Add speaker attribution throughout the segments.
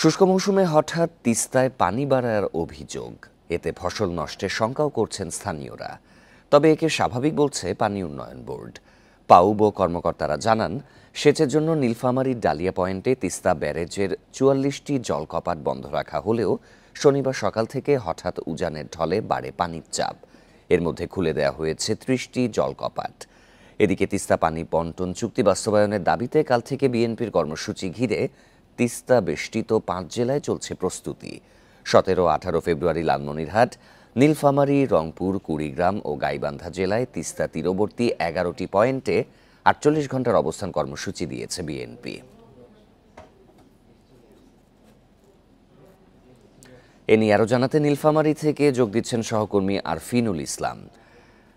Speaker 1: শুষ্ক মৌসুমে হঠাৎ তিস্তায় পানি বাড়ার অভিযোগ, এতে ফসল নষ্টের শঙ্কাও করছেন স্থানীয়রা। তবে একে স্বাভাবিক বলছে পানি উন্নয়ন বোর্ড। পাউবো কর্মকর্তারা জানান, সেচের জন্য নীলফামারীর ডালিয়া পয়েন্টে তিস্তা ব্যারেজের ৪৪টি জলকপাট বন্ধ রাখা হলেও শনিবার সকাল থেকে হঠাৎ উজানের ঢলে বাড়ে পানির চাপ। এর মধ্যে খুলে দেওয়া হয়েছে ৩০টি জলকপাট। এদিকে তিস্তা পানি বন্টন চুক্তি বাস্তবায়নের দাবিতে কাল থেকে বিএনপির কর্মসূচি ঘিরে তিস্তা বেষ্টিত ৫ জেলায় চলছে প্রস্তুতি। ১৭-১৮ ফেব্রুয়ারি লালমনিরহাট, নীলফামারী, রংপুর, কুড়িগ্রাম ও গাইবান্ধা জেলায় তিস্তা তীরবর্তী ১১টি পয়েন্টে ৪৮ ঘণ্টার অবস্থান কর্মসূচি দিয়েছে বিএনপি। এ নিয়ে আরও জানাতে নীলফামারী থেকে যোগ দিচ্ছেন সহকর্মী আরফিনুল ইসলাম।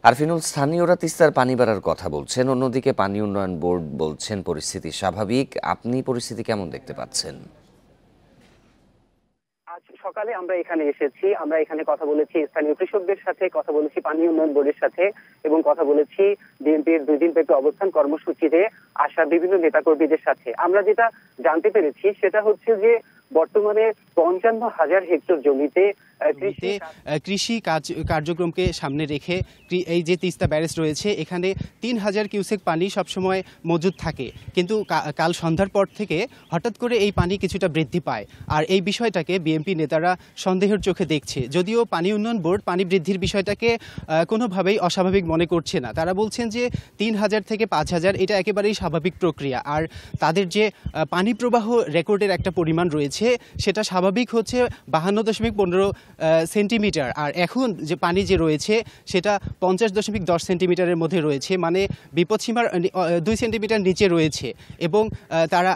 Speaker 1: আরফিনুল, স্থানীয়রা তিস্তার পানি বাড়ার কথা বলছেন, অন্যদিকে পানি উন্নয়ন বোর্ড বলছেন পরিস্থিতি স্বাভাবিক। আপনি পরিস্থিতি কেমন দেখতে পাচ্ছেন?
Speaker 2: আজ সকালে আমরা এখানে এসেছি, আমরা এখানে কথা বলেছি স্থানীয় কৃষকদের সাথে, কথা বলেছি পানি উন্নয়ন বোর্ডের সাথে এবং কথা বলেছি বিএনপির 2 দিন ব্যাপী অবস্থান কর্মসূচিতে আসা বিভিন্ন নেতাকর্মীদের সাথে। আমরা যেটা জানতে পেরেছি সেটা হচ্ছে যে বর্তমানে ৫৫,০০০ হেক্টর জমিতে
Speaker 3: কৃষি কার্যক্রমকে সামনে রেখে এই যে তিস্তা ব্যারেজ রয়েছে, এখানে ৩,০০০ কিউসেক পানি সবসময় মজুদ থাকে, কিন্তু কাল সন্ধ্যার পর থেকে হঠাৎ করে এই পানি কিছুটা বৃদ্ধি পায়। আর এই বিষয়টাকে বিএনপি নেতারা সন্দেহের চোখে দেখছে, যদিও পানি উন্নয়ন বোর্ড পানি বৃদ্ধির বিষয়টাকে কোনোভাবেই অস্বাভাবিক মনে করছে না। তারা বলছেন যে ৩,০০০ থেকে ৫,০০০ এটা একেবারেই স্বাভাবিক প্রক্রিয়া। আর তাদের যে পানি প্রবাহ রেকর্ডের একটা পরিমাণ রয়েছে সেটা স্বাভাবিক হচ্ছে ৫২.১৫ সেন্টিমিটার। আর এখন যে পানি যে রয়েছে সেটা ৫০.১০ সেন্টিমিটারের মধ্যে রয়েছে, মানে বিপদসীমার ২ সেন্টিমিটার নিচে রয়েছে। এবং তারা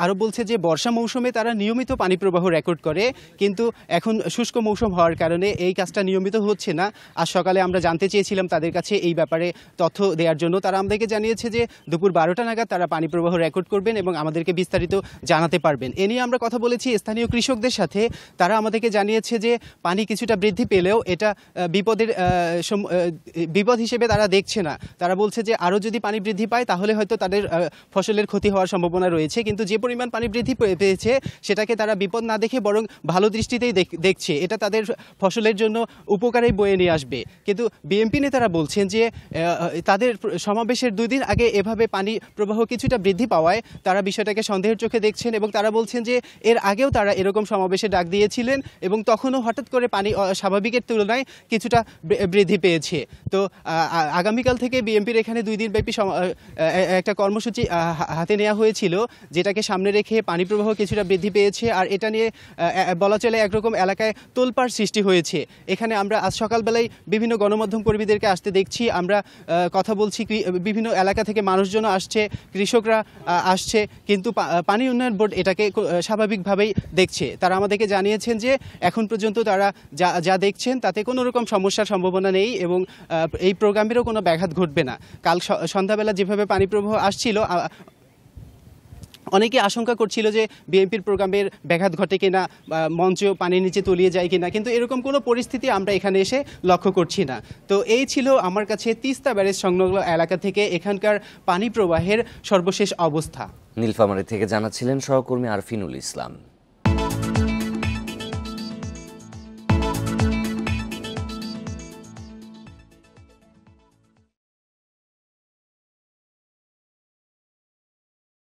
Speaker 3: আরও বলছে যে বর্ষা মৌসুমে তারা নিয়মিত পানি প্রবাহ রেকর্ড করে, কিন্তু এখন শুষ্ক মৌসুম হওয়ার কারণে এই কাজটা নিয়মিত হচ্ছে না। আজ সকালে আমরা জানতে চেয়েছিলাম তাদের কাছে এই ব্যাপারে তথ্য দেওয়ার জন্য। তারা আমাদেরকে জানিয়েছে যে দুপুর ১২টা নাগাদ তারা পানি প্রবাহ রেকর্ড করবেন এবং আমাদেরকে বিস্তারিত জানাতে পারবেন। এ নিয়ে আমরা কথা বলেছি স্থানীয় কৃষকদের সাথে। তারা আমাদেরকে জানিয়েছে যে পানি কিছুটা বৃদ্ধি পেলেও এটা বিপদ হিসেবে তারা দেখছে না। তারা বলছে যে আরও যদি পানি বৃদ্ধি পায় তাহলে হয়তো তাদের ফসলের ক্ষতি হওয়ার সম্ভাবনা রয়েছে, কিন্তু যে পরিমাণ পানি বৃদ্ধি পেয়েছে সেটাকে তারা বিপদ না দেখে বরং ভালো দৃষ্টিতেই দেখছে। এটা তাদের ফসলের জন্য উপকারেই বয়ে নিয়ে আসবে। কিন্তু বিএনপি নেতারা বলছেন যে তাদের সমাবেশের 2 দিন আগে এভাবে পানি প্রবাহ কিছুটা বৃদ্ধি পাওয়ায় তারা বিষয়টাকে সন্দেহের চোখে দেখছেন এবং তারা বলছেন যে এর আগেও তারা এরকম সমাবেশে ডাক দিয়েছিলেন এবং তখনও হঠাৎ করে পানি স্বাভাবিকের তুলনায় কিছুটা বৃদ্ধি পেয়েছে। তো আগামীকাল থেকে বিএনপির এখানে 2 দিন ব্যাপী একটা কর্মসূচি হাতে নেওয়া হয়েছিল, যেটাকে সামনে রেখে পানি প্রবাহ কিছুটা বৃদ্ধি পেয়েছে। আর এটা নিয়ে বলা চলে একরকম এলাকায় তোলপাড় সৃষ্টি হয়েছে। এখানে আমরা আজ সকালবেলায় বিভিন্ন গণমাধ্যম কর্মীদেরকে আসতে দেখছি, আমরা কথা বলছি, বিভিন্ন এলাকা থেকে মানুষজন আসছে, কৃষকরা আসছে, কিন্তু পানি উন্নয়ন বোর্ড এটাকে স্বাভাবিকভাবেই দেখছে। তারা আমাদেরকে জানিয়েছেন যে এখন পর্যন্ত তারা যা দেখছেন তাতে কোনো রকম সমস্যার সম্ভাবনা নেই এবং এই প্রোগ্রামেরও কোনো ব্যাঘাত ঘটবে না। কাল সন্ধ্যাবেলা যেভাবে পানি প্রবাহ আসছিল, অনেকে আশঙ্কা করছিল যে বিএনপির প্রোগ্রামের ব্যাঘাত ঘটে কিনা, মঞ্চ পানির নিচে তলিয়ে যায় কিনা, কিন্তু এরকম কোনো পরিস্থিতি আমরা এখানে এসে লক্ষ্য করছি না। তো এই ছিল আমার কাছে তিস্তা ব্যারেজ সংলগ্ন এলাকা থেকে এখানকার পানি প্রবাহের সর্বশেষ অবস্থা।
Speaker 1: নীলফামারী থেকে জানাচ্ছিলেন সহকর্মী আরফিনুল ইসলাম।